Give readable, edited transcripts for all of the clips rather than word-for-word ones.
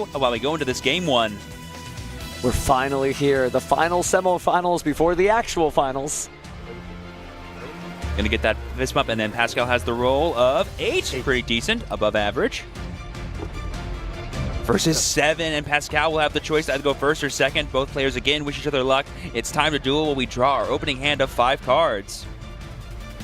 while we go into this game one. We're finally here. The final semifinals before the actual finals. Gonna get that fist bump, and then Pascal has the roll of 8. Pretty decent, above average. Versus 7, and Pascal will have the choice to either go first or second. Both players again wish each other luck. It's time to duel while we draw our opening hand of 5 cards.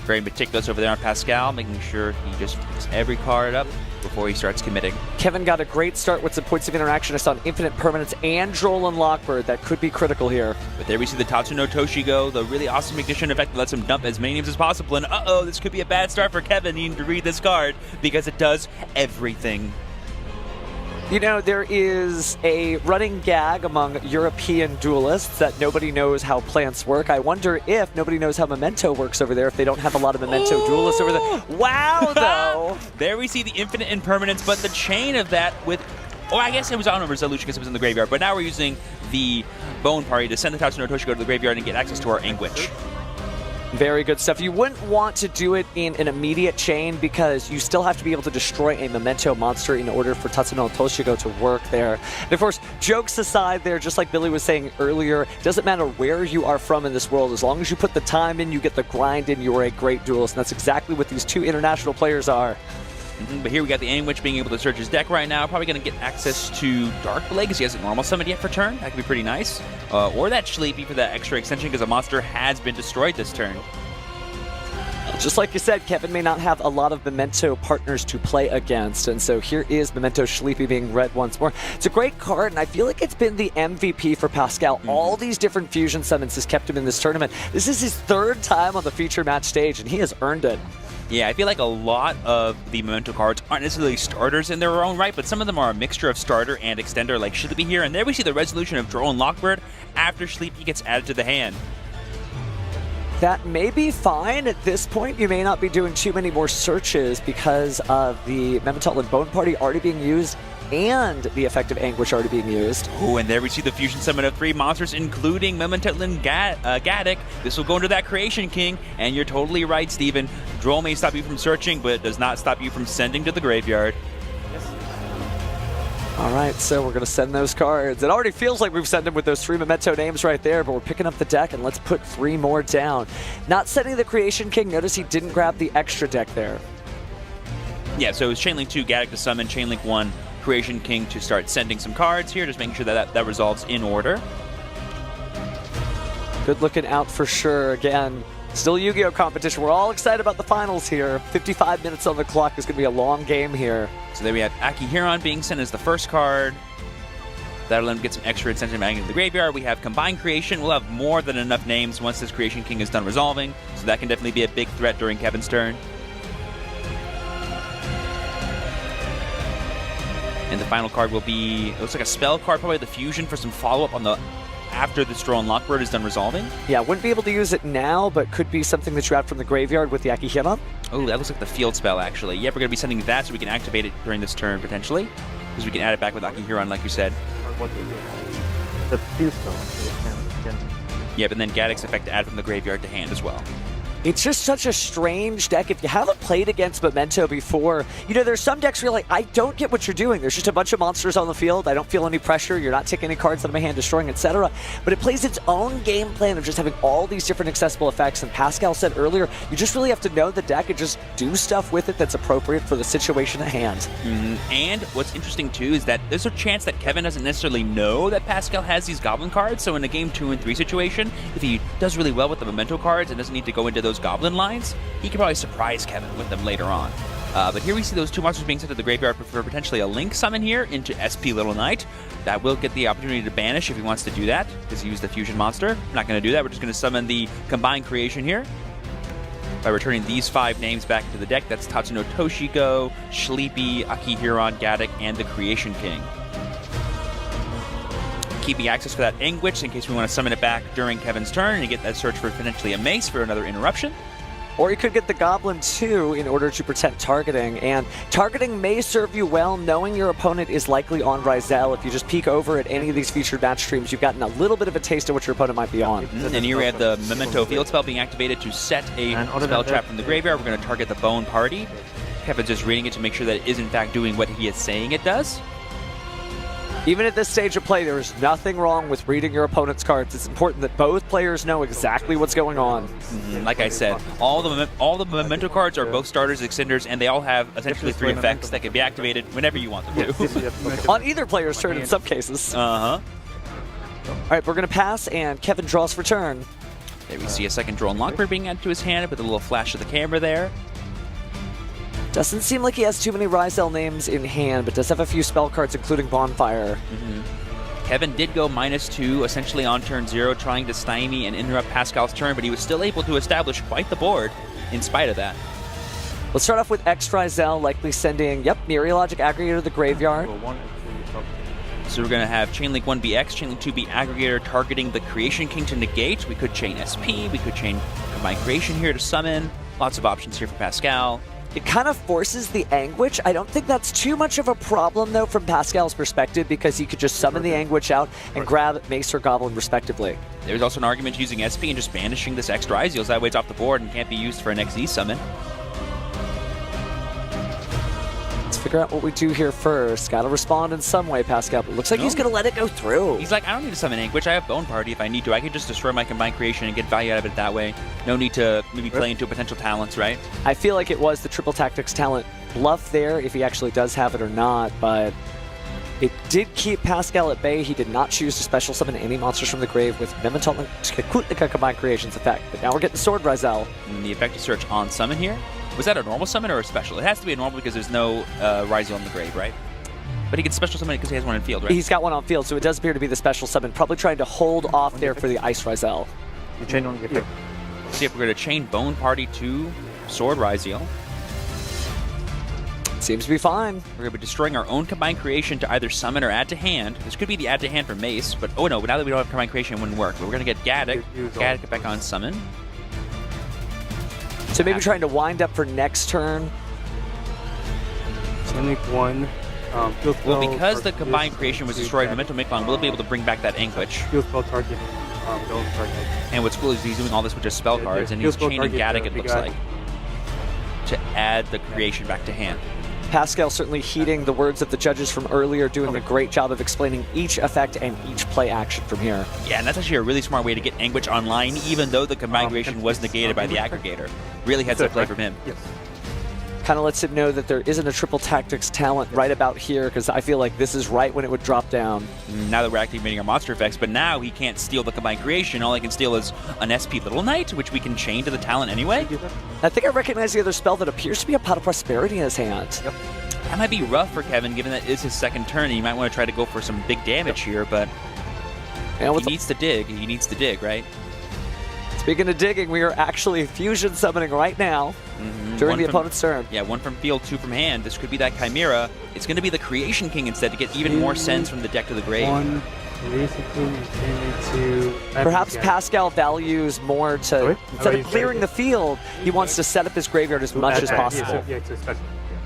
Very meticulous over there on Pascal, making sure he just picks every card up before he starts committing. Kevin got a great start with some points of interaction. I saw an Infinite Permanence and Droll and Lockbird. That could be critical here. But there we see the Tatsuno Toshigo, the really awesome ignition effect that lets him dump as many names as possible. And uh-oh, this could be a bad start for Kevin needing to read this card because it does everything. You know, there is a running gag among European duelists that nobody knows how plants work. I wonder if nobody knows how Memento works over there, if they don't have a lot of Memento duelists over there. Wow, though! There we see the Infinite Impermanence, but the chain of that with... Oh, I guess it was on Resolution because it was in the graveyard, but now we're using the Bone Party to send the Tatsuno Toshigo to the graveyard and get access to our Anguish. Very good stuff. You wouldn't want to do it in an immediate chain because you still have to be able to destroy a Memento monster in order for Tatsuno Toshigo to work there. And of course, jokes aside there, just like Billy was saying earlier, it doesn't matter where you are from in this world. As long as you put the time in, you get the grind in, you're a great duelist. And that's exactly what these 2 international players are. But here we got the Anguish being able to search his deck right now. Probably going to get access to Dark Blade because he hasn't normal summoned yet for turn. That could be pretty nice. Or that Sleepy for that extra extension because a monster has been destroyed this turn. Just like you said, Kevin may not have a lot of Memento partners to play against, and so here is Memento Sleepy being read once more. It's a great card, and I feel like it's been the MVP for Pascal. All these different fusion summons has kept him in this tournament. This is his 3rd time on the feature match stage, and he has earned it. Yeah, I feel like a lot of the Memento cards aren't necessarily starters in their own right, but some of them are a mixture of starter and extender, like Sleepy here. And there we see the resolution of Droll and Lockbird after Sleepy gets added to the hand. That may be fine. At this point, you may not be doing too many more searches because of the Memento and Bone Party already being used and the effective Anguish already being used. Oh, and there we see the fusion summon of 3 monsters, including Mementotlin Gaddock. This will go into that Creation King, and you're totally right, Steven. Droll may stop you from searching, but it does not stop you from sending to the graveyard. All right, so we're going to send those cards. It already feels like we've sent them with those 3 Memento names right there, but we're picking up the deck, and let's put 3 more down. Not sending the Creation King. Notice he didn't grab the extra deck there. Yeah, so it's Chainlink 2, Gaddock to summon, Chainlink 1, Creation King to start sending some cards here, just making sure that resolves in order. Good looking out for sure. Again, still Yu-Gi-Oh! Competition. We're all excited about the finals here. 55 minutes on the clock. Is going to be a long game here. So there we have Akihiron being sent as the first card. That'll let him get some extra incentive back into the graveyard. We have Combined Creation. We'll have more than enough names once this Creation King is done resolving, so that can definitely be a big threat during Kevin's turn. And the final card will be, it looks like a spell card, probably the Fusion for some follow-up on the after the Droll and Lockbird is done resolving. Yeah, wouldn't be able to use it now, but could be something that you add from the graveyard with the Akihiron. Oh, that looks like the field spell, actually. Yep, we're going to be sending that so we can activate it during this turn, potentially. Because we can add it back with Akihiron, like you said. The field spell. Yep, and then Gaddock's effect to add from the graveyard to hand as well. It's just such a strange deck. If you haven't played against Memento before, you know, there's some decks where you're like, I don't get what you're doing. There's just a bunch of monsters on the field. I don't feel any pressure. You're not taking any cards out of my hand, destroying, etc. But it plays its own game plan of just having all these different accessible effects. And Pascal said earlier, you just really have to know the deck and just do stuff with it that's appropriate for the situation at hand. And what's interesting, too, is that there's a chance that Kevin doesn't necessarily know that Pascal has these Goblin cards. So in a game 2 and 3 situation, if he does really well with the Memento cards and doesn't need to go into those Goblin lines, he could probably surprise Kevin with them later on. But here we see those 2 monsters being sent to the graveyard for potentially a Link summon here into SP Little Knight. That will get the opportunity to banish if he wants to do that, because he used the Fusion monster. We're not going to do that. We're just going to summon the Combined Creation here by returning these 5 names back into the deck. That's Tatsuno Toshigo, Sleepy, Akihiron, Gaddock, and the Creation King. Keeping access for that Anguish in case we want to summon it back during Kevin's turn and get that search for potentially a Mace for another interruption. Or you could get the Goblin too in order to protect targeting. And targeting may serve you well knowing your opponent is likely on RYZEAL. If you just peek over at any of these featured match streams, you've gotten a little bit of a taste of what your opponent might be on. And here we have the Memento field spell being activated to set a spell trap from the graveyard. We're going to target the Bone Party. Kevin's just reading it to make sure that it is in fact doing what he is saying it does. Even at this stage of play, there is nothing wrong with reading your opponent's cards. It's important that both players know exactly what's going on. Like I said, all the memento cards are both starters, extenders, and they all have essentially 3 effects that can be activated whenever you want them to. On either player's turn in some cases. Uh-huh. All right, we're going to pass, and Kevin draws for turn. There we see a second drone lockbird being added to his hand with a little flash of the camera there. Doesn't seem like he has too many RYZEAL names in hand, but does have a few spell cards, including Bonfire. Kevin did go -2, essentially on turn 0, trying to stymie and interrupt Pascal's turn, but he was still able to establish quite the board in spite of that. Let's start off with RYZEAL, likely sending, Myriologic Aggregator to the graveyard. So we're going to have Chainlink 1BX, Chainlink 2B Aggregator targeting the Creation King to negate. We could chain SP, we could chain Combined Creation here to summon. Lots of options here for Pascal. It kind of forces the Anguish. I don't think that's too much of a problem, though, from Pascal's perspective, because he could just summon the Anguish out and grab Mace or Goblin, respectively. There's also an argument using SP and just banishing this extra RYZEAL. That way it's off the board and can't be used for an XZ summon. Let's figure out what we do here first. Got to respond in some way, Pascal, but looks like he's going to let it go through. He's like, I don't need to summon Anguish. I have Bone Party if I need to. I can just destroy my Combined Creation and get value out of it that way. No need to maybe play into potential talents, right? I feel like it was the Triple Tactics talent bluff there, if he actually does have it or not, but it did keep Pascal at bay. He did not choose to special summon any monsters from the grave with MEMENTO Combined Creations effect. But now we're getting Sword RYZEAL. And the effective search on summon here. Was that a normal summon or a special? It has to be a normal because there's no RYZEAL in the grave, right? But he can special summon it because he has one in field, right? He's got one on field, so it does appear to be the special summon. Probably trying to hold off there for the Ice RYZEAL. You chain on the effect. See if we're going to chain Bone Party to Sword RYZEAL. Seems to be fine. We're going to be destroying our own Combined Creation to either summon or add to hand. This could be the add to hand for Mace, but oh no, now that we don't have Combined Creation, it wouldn't work. But we're going to get Gaddock. Gaddock back on summon. So maybe trying to wind up for next turn. Chainlink 1. Well, because the Combined Creation was destroyed, Memento Miklon will be able to bring back that Anguish. Field spell target. Don't target. And what's cool is he's doing all this with just spell cards, and he's chaining Gaddock, it looks like, to add the creation back to hand. Pascal certainly heeding the words of the judges from earlier, doing a great job of explaining each effect and each play action from here. Yeah, and that's actually a really smart way to get Anguish online, even though the Combined Creation was negated by the Aggregator. Really heads up play from him. Yes. Kind of lets him know that there isn't a Triple Tactics talent right about here, because I feel like this is right when it would drop down. Now that we're activating our monster effects, but now he can't steal the Combined Creation. All he can steal is an SP Little Knight, which we can chain to the talent anyway. I think I recognize the other spell that appears to be a Pot of Prosperity in his hand. Yep. That might be rough for Kevin, given that it is his second turn, and he might want to try to go for some big damage here, but he needs to dig. He needs to dig, right? Speaking of digging, we are actually fusion summoning right now during the opponent's turn. Yeah, 1 from field, 2 from hand. This could be that Chimera. It's going to be the Creation King instead to get even more sends from the deck to the grave. 1 Creation King, Chainlink 2. Perhaps Pascal values more to, instead of clearing the field, he wants to set up his graveyard as much as possible. Yeah, it's a special.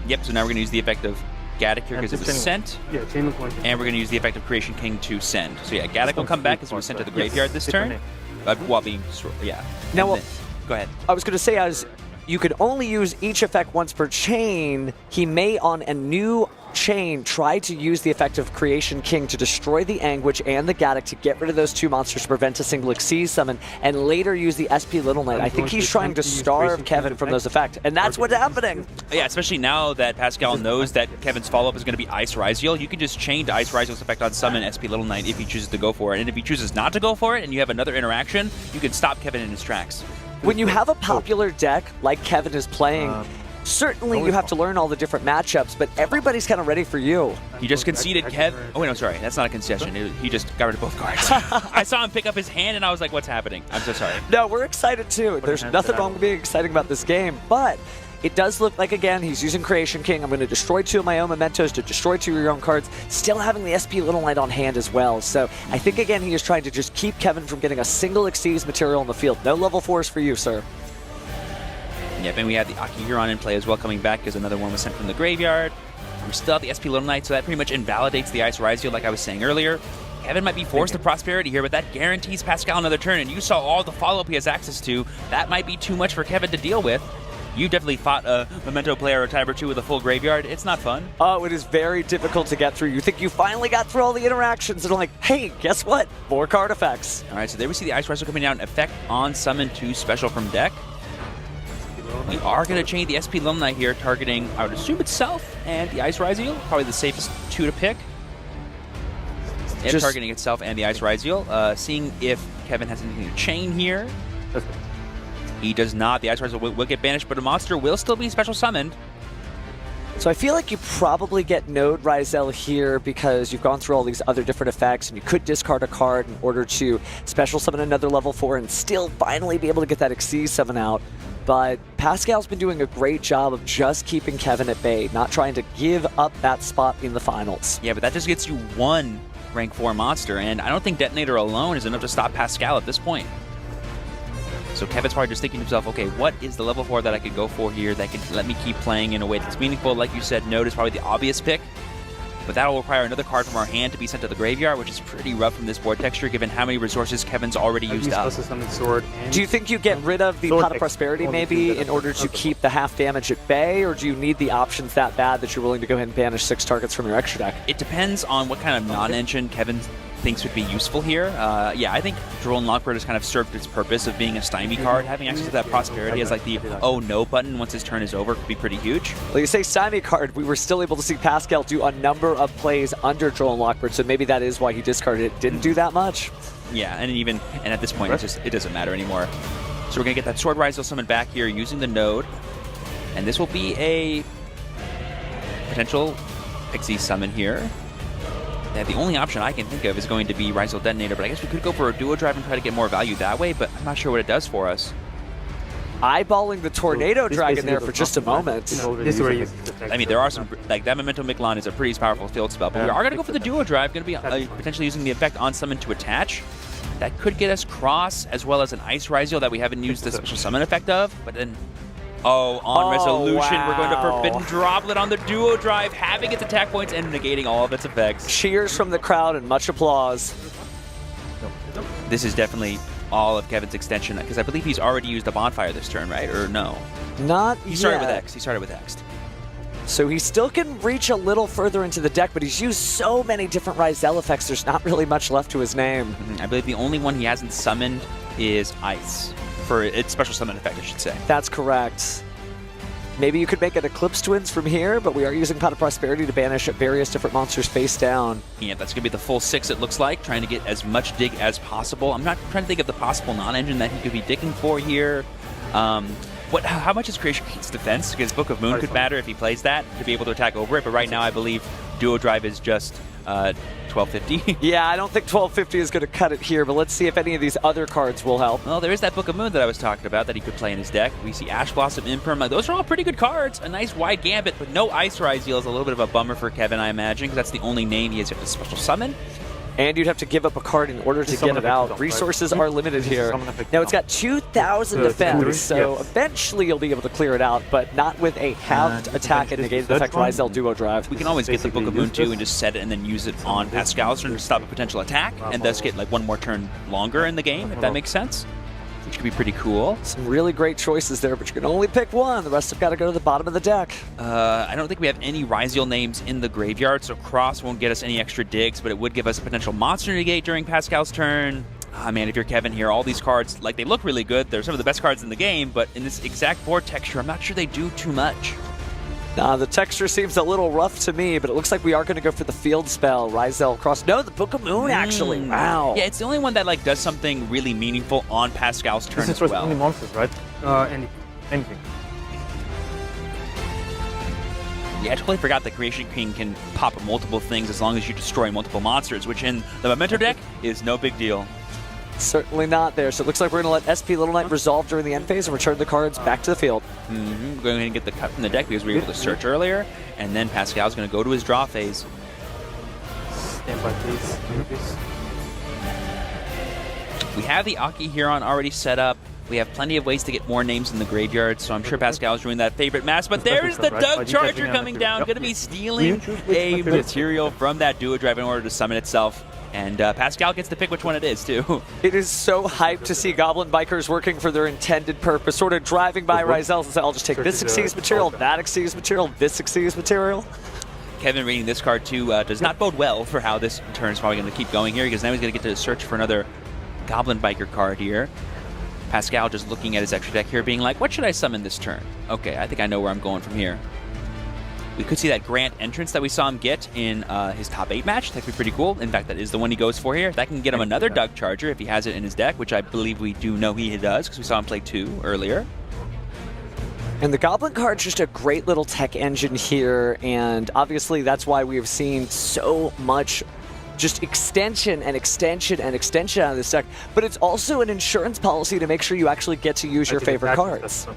Yep, so now we're going to use the effect of Gaddock here because it was sent. Yeah, Chainlink 1. And we're going to use the effect of Creation King to send. So yeah, Gaddock will come back as it was sent to the graveyard this turn. While being, yeah. Now, go ahead. I was going to say, as you could only use each effect once per chain, he may on a new chain try to use the effect of Creation King to destroy the Anguish and the Gaddock to get rid of those 2 monsters to prevent a single Xyz summon, and later use the SP Little Knight. I think he's trying to starve Kevin from those effects, and that's what's happening. Yeah, especially now that Pascal knows that Kevin's follow-up is going to be Ice RYZEAL. You can just chain to Ice RYZEAL's effect on summon SP Little Knight if he chooses to go for it, and if he chooses not to go for it and you have another interaction, you can stop Kevin in his tracks. When you have a popular deck like Kevin is playing, certainly you have to learn all the different matchups, but everybody's kind of ready for you. He just conceded Kev. Oh, wait, no, sorry. That's not a concession. He just got rid of both cards. I saw him pick up his hand, and I was like, what's happening? I'm so sorry. No, we're excited, too. There's nothing wrong with being excited about this game, but it does look like, again, he's using Creation King. I'm going to destroy 2 of my own mementos to destroy 2 of your own cards, still having the SP Little Knight on hand as well. So I think, again, he is trying to just keep Kevin from getting a single Xyz material in the field. No level 4s for you, sir. Yep, and we have the Aki Huron in play as well coming back because another one was sent from the graveyard. We're still at the SP Little Knight, so that pretty much invalidates the Ice RYZEAL like I was saying earlier. Kevin might be forced to Prosperity here, but that guarantees Pascal another turn, and you saw all the follow-up he has access to. That might be too much for Kevin to deal with. You definitely fought a Memento player or Tiber 2 with a full graveyard. It's not fun. Oh, it is very difficult to get through. You think you finally got through all the interactions, and like, hey, guess what? More card effects. All right, so there we see the Ice Riser coming down. Effect on Summon 2 special from deck. We are going to chain the SP Lone Knight here, targeting, I would assume, itself and the Ice RYZEAL. Probably the safest 2 to pick. And targeting itself and the Ice RYZEAL. Seeing if Kevin has anything to chain here. He does not. The Ice RYZEAL will get banished, but a monster will still be special summoned. So I feel like you probably get Node RYZEAL here because you've gone through all these other different effects, and you could discard a card in order to special summon another level 4 and still finally be able to get that Xyz summon out. But Pascal's been doing a great job of just keeping Kevin at bay, not trying to give up that spot in the finals. Yeah, but that just gets you 1 rank 4 monster, and I don't think Detonator alone is enough to stop Pascal at this point. So Kevin's probably just thinking to himself, okay, what is the level 4 that I could go for here that could let me keep playing in a way that's meaningful? Like you said, Node is probably the obvious pick, but that will require another card from our hand to be sent to the graveyard, which is pretty rough from this board texture, given how many resources Kevin's already used up. Do you think you get rid of the Pot of Prosperity maybe in order to keep the half damage at bay, or do you need the options that bad that you're willing to go ahead and banish 6 targets from your extra deck? It depends on what kind of non-engine Kevin thinks would be useful here. Yeah, I think Drone Lockbird has kind of served its purpose of being a stymie card. Having access to that Prosperity as like the oh no button once his turn is over could be pretty huge. Well, you say stymie card, we were still able to see Pascal do a number of plays under Drone Lockbird, so maybe that is why he discarded it. Didn't do that much. Yeah, and at this point, it doesn't matter anymore. So we're gonna get that Sword RYZEAL summon back here using the Node, and this will be a potential Xyz summon here. Yeah, the only option I can think of is going to be RYZEAL Detonator, but I guess we could go for a Duo Drive and try to get more value that way, but I'm not sure what it does for us. Eyeballing the Tornado Dragon there for just a moment. This is where you I mean, there are some, like that Memento Miquelon is a pretty powerful field spell, but we are going to go for the Duo Drive, going to be potentially using the effect on summon to attach. That could get us Cross, as well as an Ice RYZEAL that we haven't used the special summon effect of, but then on Resolution, wow. We're going to Forbidden Droplet on the Duo Drive, having its attack points and negating all of its effects. Cheers from the crowd and much applause. This is definitely all of Kevin's extension, because I believe he's already used a Bonfire this turn, right? Or no? Not He started yet. with X. He started with X. So he still can reach a little further into the deck, but he's used so many different RYZEAL effects, there's not really much left to his name. I believe the only one he hasn't summoned is Ice, for its special summon effect, I should say. That's correct. Maybe you could make it Eclipse Twins from here, but we are using Pot of Prosperity to banish various different monsters face down. Yeah, that's going to be the full 6, it looks like, trying to get as much dig as possible. I'm not trying to think of the possible non-engine that he could be digging for here. How much is Creation King's defense? Because Book of Moon could matter if he plays that to be able to attack over it, but right now I believe Duo Drive is just 1250. Yeah, I don't think 1250 is going to cut it here, but let's see if any of these other cards will help. Well, there is that Book of Moon that I was talking about that he could play in his deck. We see Ash Blossom Imperm. Like, those are all pretty good cards. A nice wide gambit, but no Ice RYZEAL is a little bit of a bummer for Kevin, I imagine, because that's the only name he has to special summon. And you'd have to give up a card in order to get it out. Resources are limited here. Now it's got 2,000 defense, so eventually you'll be able to clear it out, but not with a halved attack and negated effect RYZEAL Duo Drive. We can always get the Book of Moon too and just set it and then use it on Pascal's turn to stop a potential attack, and thus get like one more turn longer in the game, if that makes sense. Which could be pretty cool. Some really great choices there, but you can only pick one. The rest have got to go to the bottom of the deck. I don't think we have any RYZEAL names in the graveyard, so Cross won't get us any extra digs, but it would give us a potential monster negate during Pascal's turn. Ah, man, if you're Kevin here, all these cards, like, they look really good. They're some of the best cards in the game, but in this exact board texture, I'm not sure they do too much. The texture seems a little rough to me, but it looks like we are going to go for the field spell. RYZEAL Cross. No, the Book of Moon, actually. Wow. Yeah, it's the only one that like does something really meaningful on Pascal's turn This as is well. only monsters, right? Anything. Yeah, I totally forgot that Creation King can pop multiple things as long as you destroy multiple monsters, which in the Memento deck is no big deal. Certainly not there. So it looks like we're going to let SP Little Knight resolve during the end phase and return the cards back to the field. We're going to get the cut from the deck because we were able to search earlier, and then Pascal's going to go to his draw phase. Stand by, please. We have the Aki Huron already set up. We have plenty of ways to get more names in the graveyard, so I'm sure Pascal's doing that favorite mass. But there's the Doug Charger coming down, going to be stealing a material from that Duo Drive in order to summon itself. And Pascal gets to pick which one it is, too. It is so hyped to see Goblin Bikers working for their intended purpose, sort of driving by RYZEAL and say, I'll just take this Xyz material, that Xyz material, this Xyz material. Kevin reading this card, too, does not bode well for how this turn is probably going to keep going here, because now he's going to get to search for another Goblin Biker card here. Pascal just looking at his extra deck here, being like, what should I summon this turn? Okay, I think I know where I'm going from here. We could see that Grant entrance that we saw him get in his top 8 match. That could be pretty cool. In fact, that is the one he goes for here. That can get him another Doug Charger if he has it in his deck, which I believe we do know he does, because we saw him play 2 earlier. And the Goblin card's just a great little tech engine here, and obviously that's why we have seen so much just extension and extension and extension out of this deck. But it's also an insurance policy to make sure you actually get to use your favorite cards.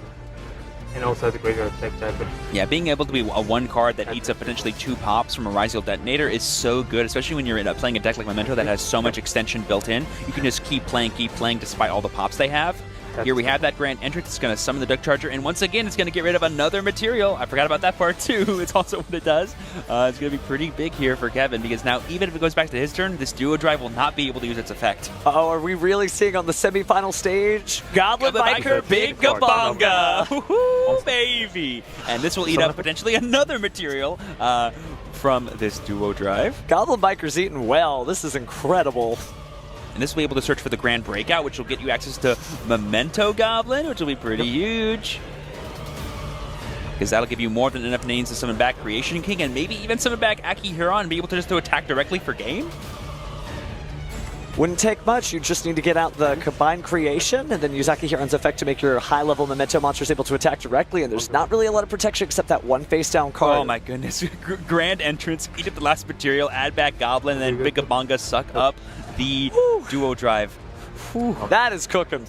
And also the graveyard tech type. Yeah, being able to be a 1 card that eats up potentially 2 pops from a RYZEAL detonator is so good, especially when you're playing a deck like Memento that has so much extension built in. You can just keep playing despite all the pops they have. Here we have that Grand Entrance. It's going to summon the Duck Charger, and once again, it's going to get rid of another material. I forgot about that part, too. It's also what it does. It's going to be pretty big here for Kevin, because now, even if it goes back to his turn, this Duo Drive will not be able to use its effect. Oh, are we really seeing on the semifinal stage? Goblin Biker Big Gabonga! Woohoo, baby! And this will eat up potentially another material from this Duo Drive. Goblin Biker's eating well. This is incredible. And this will be able to search for the Grand Breakout, which will get you access to Memento Goblin, which will be pretty huge. Because that'll give you more than enough names to summon back Creation King, and maybe even summon back Aki Huron and be able to just attack directly for game. Wouldn't take much. You just need to get out the Combined Creation and then use Aki Huron's effect to make your high-level Memento monsters able to attack directly, and there's not really a lot of protection except that one face-down card. Oh my goodness. Grand Entrance, eat up the last material, add back Goblin, and then Big Gabonga suck up the Duo Drive. Whew. That is cooking.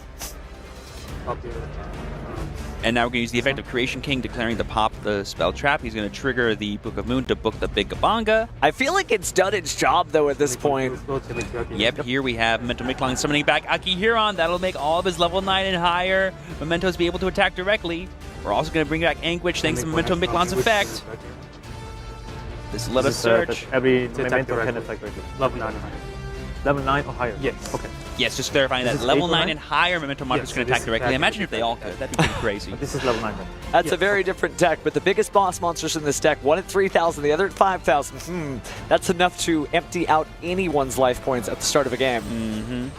And now we're going to use the effect of Creation King, declaring the pop the spell trap. He's going to trigger the Book of Moon to book the Big Gabonga. I feel like it's done its job, though, at this point. Yep, here we have Memento Miklon summoning back Aki Huron. That'll make all of his level 9 and higher Mementos be able to attack directly. We're also going to bring back Anguish thanks to Memento Miklon's effect. This will let us search. Every Memento can attack directly. Level 9 or higher. Level 9 or higher? Yes. Okay. Yes, just clarifying that level 9 and higher Memento monsters can attack directly. Imagine if they all could. That'd be pretty crazy. But this is level 9 then. That's a very different deck, but the biggest boss monsters in this deck, one at 3,000, the other at 5,000. That's enough to empty out anyone's life points at the start of a game.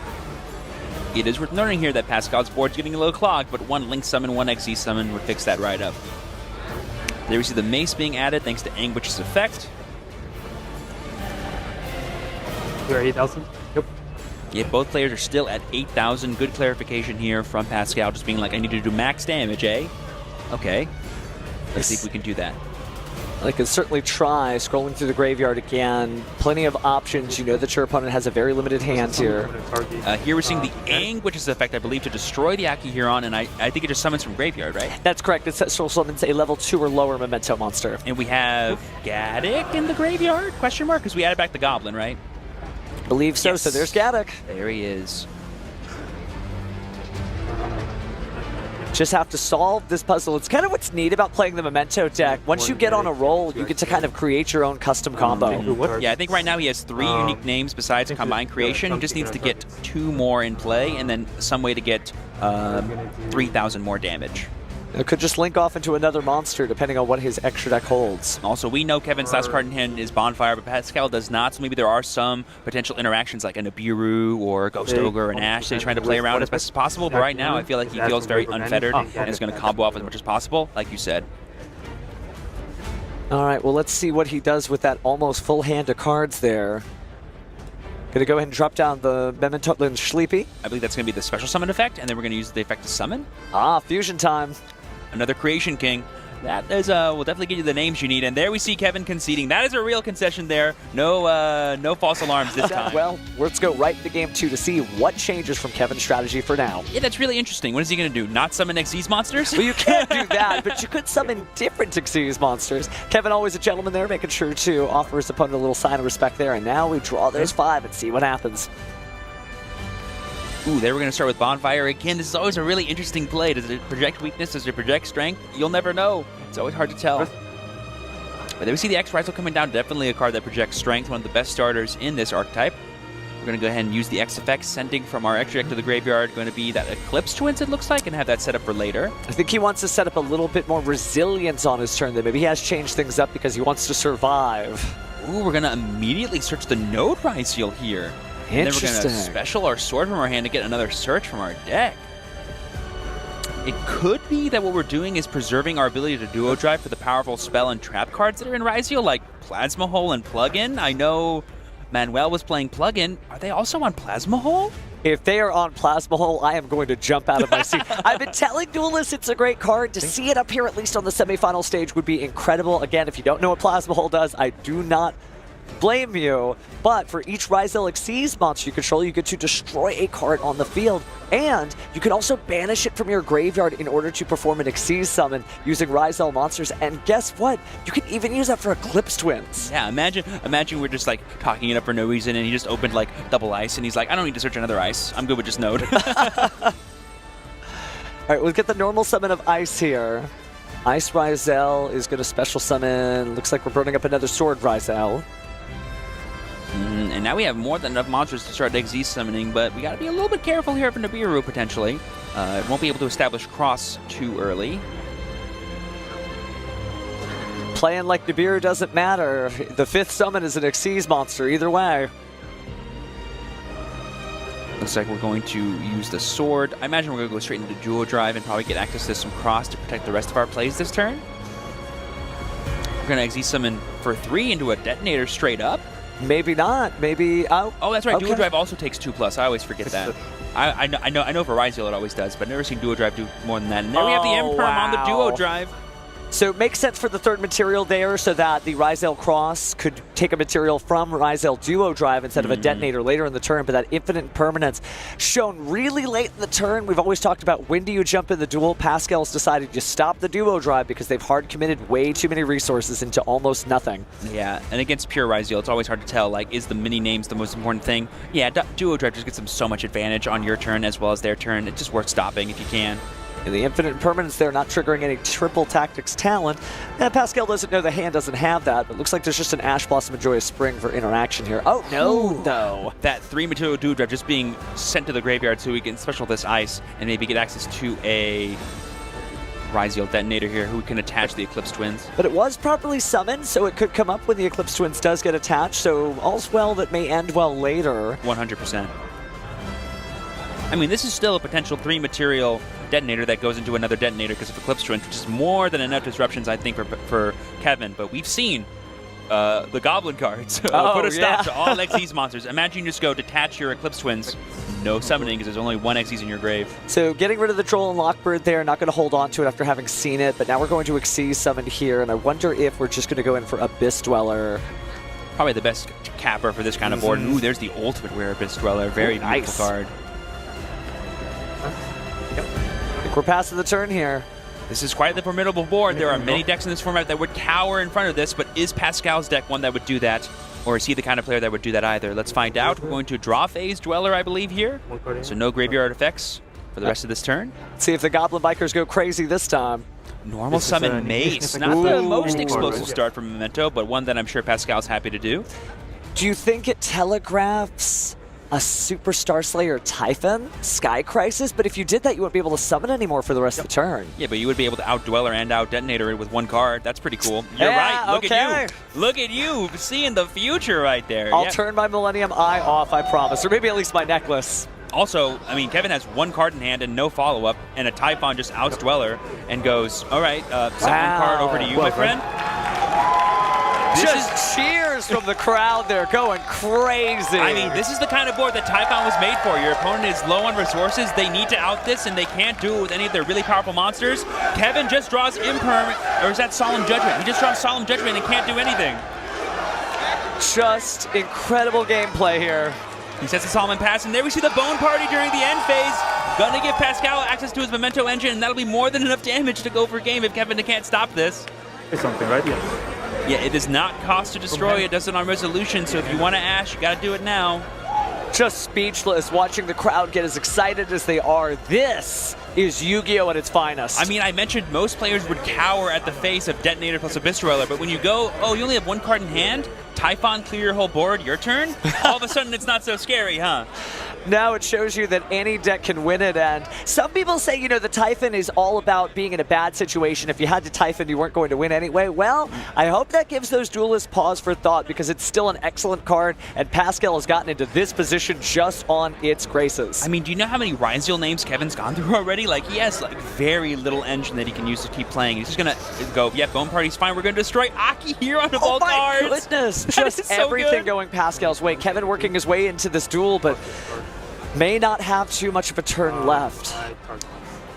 It is worth noting here that Pascal's board's getting a little clogged, but one Link summon, one XZ summon would fix that right up. There we see the Mace being added thanks to Anguish's effect. We're 8,000? Yep. Yeah, both players are still at 8,000. Good clarification here from Pascal, just being like, I need to do max damage, eh? Okay. Let's see if we can do that. I can certainly try scrolling through the graveyard again. Plenty of options. You know that your opponent has a very limited hand here. Here we're seeing the Anguish's effect, I believe, to destroy the Aki Huron, and I think it just summons from graveyard, right? That's correct. It summons a level 2 or lower Memento monster. And we have Gaddock in the graveyard? Question mark? Because we added back the Goblin, right? Believe so. Yes. So there's Gaddock. There he is. Just have to solve this puzzle. It's kind of what's neat about playing the Memento deck. Once you get on a roll, you get to kind of create your own custom combo. Yeah, I think right now he has 3 unique names besides Combined Creation. He just needs to get 2 more in play and then some way to get 3,000 more damage. It could just link off into another monster depending on what his extra deck holds. Also, we know Kevin's last card in hand is Bonfire, but Pascal does not, so maybe there are some potential interactions like a Nibiru or Ghost Ogre or an Ash that he's trying to play around as best as possible, but right now I feel like he feels very unfettered and is going to combo off as much as possible, like you said. All right, well, let's see what he does with that almost full hand of cards there. Going to go ahead and drop down the Memento Sleepy. I believe that's going to be the special summon effect, and then we're going to use the effect to summon. Ah, fusion time. Another Creation King. That is, will definitely get you the names you need. And there we see Kevin conceding. That is a real concession there. No false alarms this time. Well, let's go right into game 2 to see what changes from Kevin's strategy for now. Yeah, that's really interesting. What is he going to do? Not summon Xyz monsters? Well, you can't do that, but you could summon different Xyz monsters. Kevin, always a gentleman there, making sure to offer his opponent a little sign of respect there. And now we draw those 5 and see what happens. Ooh, there we're going to start with Bonfire again. This is always a really interesting play. Does it project weakness? Does it project strength? You'll never know. It's always hard to tell. But there we see the X-RYZEAL coming down. Definitely a card that projects strength. One of the best starters in this archetype. going to go ahead and use the X effect, sending from our extra deck to the graveyard. Going to be that Eclipse Twins, it looks like, and have that set up for later. I think he wants to set up a little bit more resilience on his turn. Then maybe he has changed things up because he wants to survive. Ooh, we're going to immediately search the node RYZEAL here. And then we're going to special our sword from our hand to get another search from our deck. It could be that what we're doing is preserving our ability to duo drive for the powerful spell and trap cards that are in RYZEAL, like Plasma Hole and Plug-in. I know Manuel was playing Plug-in. Are they also on Plasma Hole? If they are on Plasma Hole, I am going to jump out of my seat. I've been telling duelists it's a great card. To see it up here, at least on the semifinal stage, would be incredible. Again, if you don't know what Plasma Hole does, I do not blame you. But for each RYZEAL Xyz monster you control, you get to destroy a card on the field. And you can also banish it from your graveyard in order to perform an Xyz summon using RYZEAL monsters. And guess what? You can even use that for Eclipse Twins. Yeah, imagine we're just like talking it up for no reason and he just opened like double ice and he's like, I don't need to search another ice. I'm good with just node. All right, we'll get the normal summon of ice here. Ice RYZEAL is going to special summon. Looks like we're burning up another sword RYZEAL. And now we have more than enough monsters to start Xyz summoning, but we got to be a little bit careful here for Nibiru, potentially. It won't be able to establish cross too early. Playing like Nibiru doesn't matter. The 5th summon is an Xyz monster, either way. Looks like we're going to use the sword. I imagine we're going to go straight into duo drive and probably get access to some cross to protect the rest of our plays this turn. We're going to Xyz summon for 3 into a detonator straight up. Maybe not. Maybe. Oh, that's right. Okay. Duo drive also takes 2+. I always forget that. I know for RYZEAL it always does, but I've never seen duo drive do more than that. And there we have the Imperm on the duo drive. So it makes sense for the 3rd material there so that the RYZEAL Cross could take a material from RYZEAL Duo Drive instead of a detonator later in the turn, but that infinite permanence shown really late in the turn. We've always talked about when do you jump in the duel. Pascal's decided to stop the Duo Drive because they've hard committed way too many resources into almost nothing. Yeah, and against pure RYZEAL, it's always hard to tell, like, is the mini names the most important thing? Yeah, Duo Drive just gets them so much advantage on your turn as well as their turn. It's just worth stopping if you can. And the infinite permanence there, not triggering any triple tactics talent. And Pascal doesn't know the hand doesn't have that, but looks like there's just an Ash Blossom and Joyous Spring for interaction here. Oh, no, though. That 3 material duo drive just being sent to the graveyard so we can special this ice and maybe get access to a RYZEAL detonator here who can attach the Eclipse Twins. But it was properly summoned, so it could come up when the Eclipse Twins does get attached, so all's well that may end well later. 100%. I mean, this is still a potential 3 material detonator that goes into another detonator because of Eclipse Twins, which is more than enough disruptions, I think, for Kevin. But we've seen the Goblin cards put a stop to all Xyz monsters. Imagine you just go detach your Eclipse Twins, no summoning because there's only 1 Xyz in your grave. So getting rid of the Troll and Lockbird there, not going to hold on to it after having seen it, but now we're going to Xyz summon here, and I wonder if we're just going to go in for Abyss Dweller. Probably the best capper for this kind of board. Ooh, there's the ultimate rare Abyss Dweller. Very beautiful card. I think we're passing the turn here. This is quite the formidable board. There are many decks in this format that would cower in front of this, but is Pascal's deck one that would do that? Or is he the kind of player that would do that either? Let's find out. We're going to draw phase Dweller, I believe, here. So no graveyard effects for the rest of this turn. Let's see if the Goblin Bikers go crazy this time. Normal summon Mace. Not the most explosive start from Memento, but one that I'm sure Pascal's happy to do. Do you think it telegraphs a Superstar Slayer Typhon Sky Crisis? But if you did that, you wouldn't be able to summon anymore for the rest of the turn. Yeah, but you would be able to out-Dweller and out-Detonator it with 1 card. That's pretty cool. You're right. Look at you. Look at you seeing the future right there. I'll turn my Millennium Eye off, I promise. Or maybe at least my necklace. Also, I mean, Kevin has 1 card in hand and no follow-up, and a Typhon just outs Dweller and goes, all right, second card over to you, my friend. Just cheers from the crowd there, going crazy. I mean, this is the kind of board that Typhon was made for. Your opponent is low on resources. They need to out this, and they can't do it with any of their really powerful monsters. Kevin just draws Imperm, or is that Solemn Judgment? He just draws Solemn Judgment and can't do anything. Just incredible gameplay here. He sets a Solemn Pass, and there we see the Bone Party during the end phase. Gonna give Pascal access to his Memento engine, and that'll be more than enough damage to go for game if Kevin can't stop this. It's something, right? Yes. Yeah, it does not cost to destroy. It does it on resolution, so if you want to Ash, you gotta do it now. Just speechless watching the crowd get as excited as they are. This is Yu-Gi-Oh! At its finest. I mean, I mentioned most players would cower at the face of Detonator plus Abyss Roller, but when you go, oh, you only have one card in hand, Typhon, clear your whole board, your turn, all of a sudden it's not so scary, huh? Now it shows you that any deck can win it, and some people say, you know, the Typhon is all about being in a bad situation. If you had to Typhon, you weren't going to win anyway. Well, I hope that gives those duelists pause for thought, because it's still an excellent card, and Pascal has gotten into this position just on its graces. I mean, do you know how many RYZEAL names Kevin's gone through already? Like, he has like very little engine that he can use to keep playing. He's just gonna go, yep, Bone Party's fine. We're gonna destroy Aki here on the all cards. Oh my goodness! That Just is so everything good. going Pascal's way. Kevin working his way into this duel, but may not have too much of a turn left.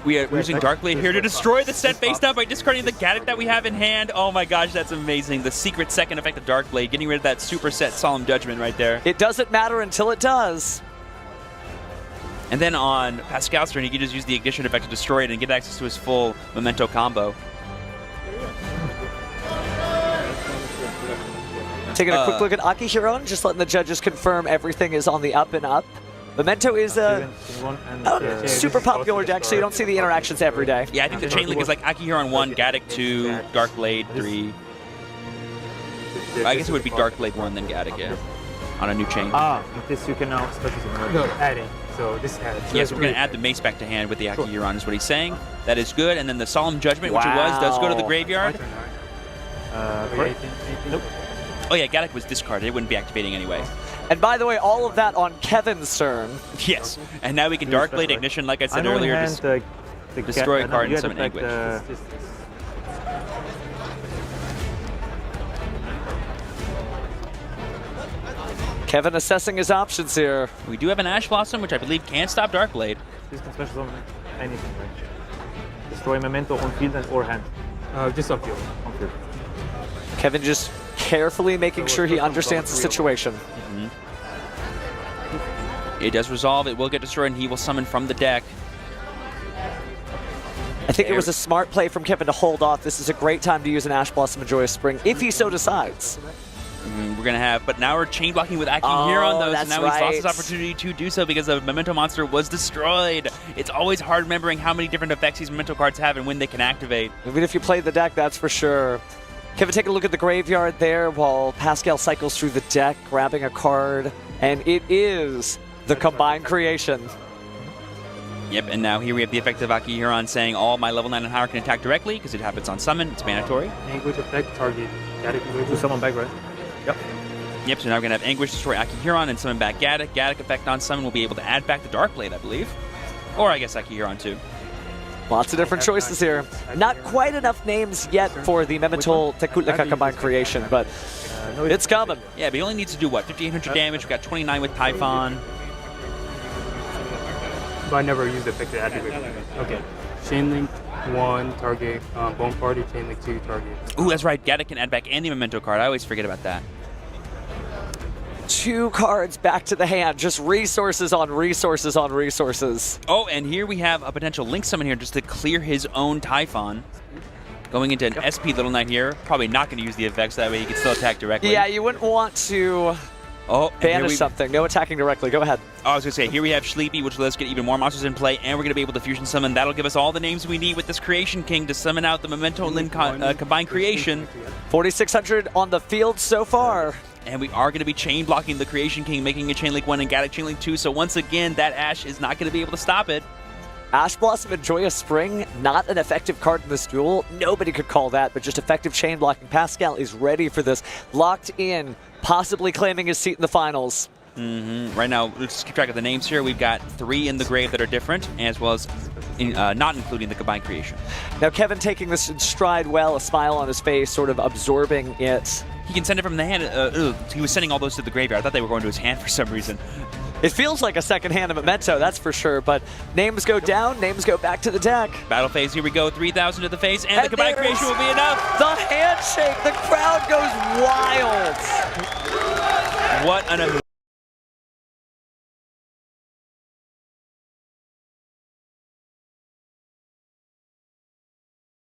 We are using Darkblade here to destroy the set face down by discarding the Gadget that we have in hand. Oh my gosh, that's amazing. The secret second effect of Darkblade, getting rid of that super set Solemn Judgment right there. It doesn't matter until it does. And then on Pascal's turn, he can just use the Ignition effect to destroy it and get access to his full Memento combo. Taking a quick look at Aki Hiron, just letting the judges confirm everything is on the up and up. Memento is a super popular deck, so you don't see the interactions every day. Yeah, I think the chain link is like Aki here on 1, Gaddock 2, Darkblade 3. I guess it would be Darkblade 1, then Gaddock, yeah, on a new chain. With this you can now start using No, adding. So this is added. So Yes, we're going to add the mace back to hand with the Aki Huron, is what he's saying. That is good. And then the Solemn Judgment, which it was, does go to the graveyard. Nope. Oh yeah, Gaddock was discarded. It wouldn't be activating anyway. And by the way, all of that on Kevin's turn. Yes. And now we can Darkblade Ignition, like I said earlier, just destroy a card and summon Anguish. Kevin assessing his options here. We do have an Ash Blossom, which I believe can stop Darkblade. This can special summon anything, right? Destroy Memento on field and or hand. just on field. On field. Kevin just carefully making sure he understands the situation. It does resolve, it will get destroyed, and he will summon from the deck. I think it was a smart play from Kevin to hold off. This is a great time to use an Ash Blossom and Joyous Spring, if he so decides. We're going to have, but now we're chain blocking with Aki here on those, and now he's lost his right. opportunity to do so because the Memento monster was destroyed. It's always hard remembering how many different effects these Memento cards have and when they can activate. Even if you play the deck, that's for sure. Kevin, take a look at the graveyard there while Pascal cycles through the deck, grabbing a card, and it is the Combined Creation. Yep, and now here we have the effect of Aki Huron saying all my level 9 and higher can attack directly because it happens on summon. It's mandatory. Anguish effect, target. Gaddock To summon back, right? Yep. Yep, so now we're going to have Anguish destroy Aki Huron and summon back Gaddock. Gaddock effect on summon will be able to add back the Darkblade, I believe. Or I guess Aki Huron too. Lots of different choices here. Not quite enough names yet for the Memento Tekutleka Combined Creation, but it's coming. Yeah, but he only needs to do what? 5,800 damage. We got 29 with Typhon. But I never used the effect to activate. Okay. Chain link 1, target. Bone Party, chain link 2, target. Ooh, that's right. Gaddock can add back any Memento card. I always forget about that. 2 cards back to the hand, just resources on resources on resources. Oh, and here we have a potential Link summon here just to clear his own Typhon. Going into an SP Little Knight here. Probably not going to use the effects, that way he can still attack directly. Yeah, you wouldn't want to banish something. No attacking directly. Go ahead. I was going to say, here we have Sleepy, which lets us get even more monsters in play, and we're going to be able to fusion summon. That'll give us all the names we need with this Creation King to summon out the Memento Lin Combined Creation. 4,600 on the field so far. And we are going to be chain blocking the Creation King, making a Chain Link 1 and Gaddock Chain Link 2. So once again, that Ash is not going to be able to stop it. Ash Blossom and Joyous Spring, not an effective card in this duel. Nobody could call that, but just effective chain blocking. Pascal is ready for this. Locked in, possibly claiming his seat in the finals. Right now, let's keep track of the names here. We've got 3 in the grave that are different, as well as not including the Combined Creation. Now, Kevin taking this in stride well, a smile on his face, sort of absorbing it. He can send it from the hand. He was sending all those to the graveyard. I thought they were going to his hand for some reason. It feels like a second hand of Memento, that's for sure, but names go down, names go back to the deck. Battle phase, here we go. 3,000 to the face, and the Combined Creation will be enough. The handshake, the crowd goes wild. What an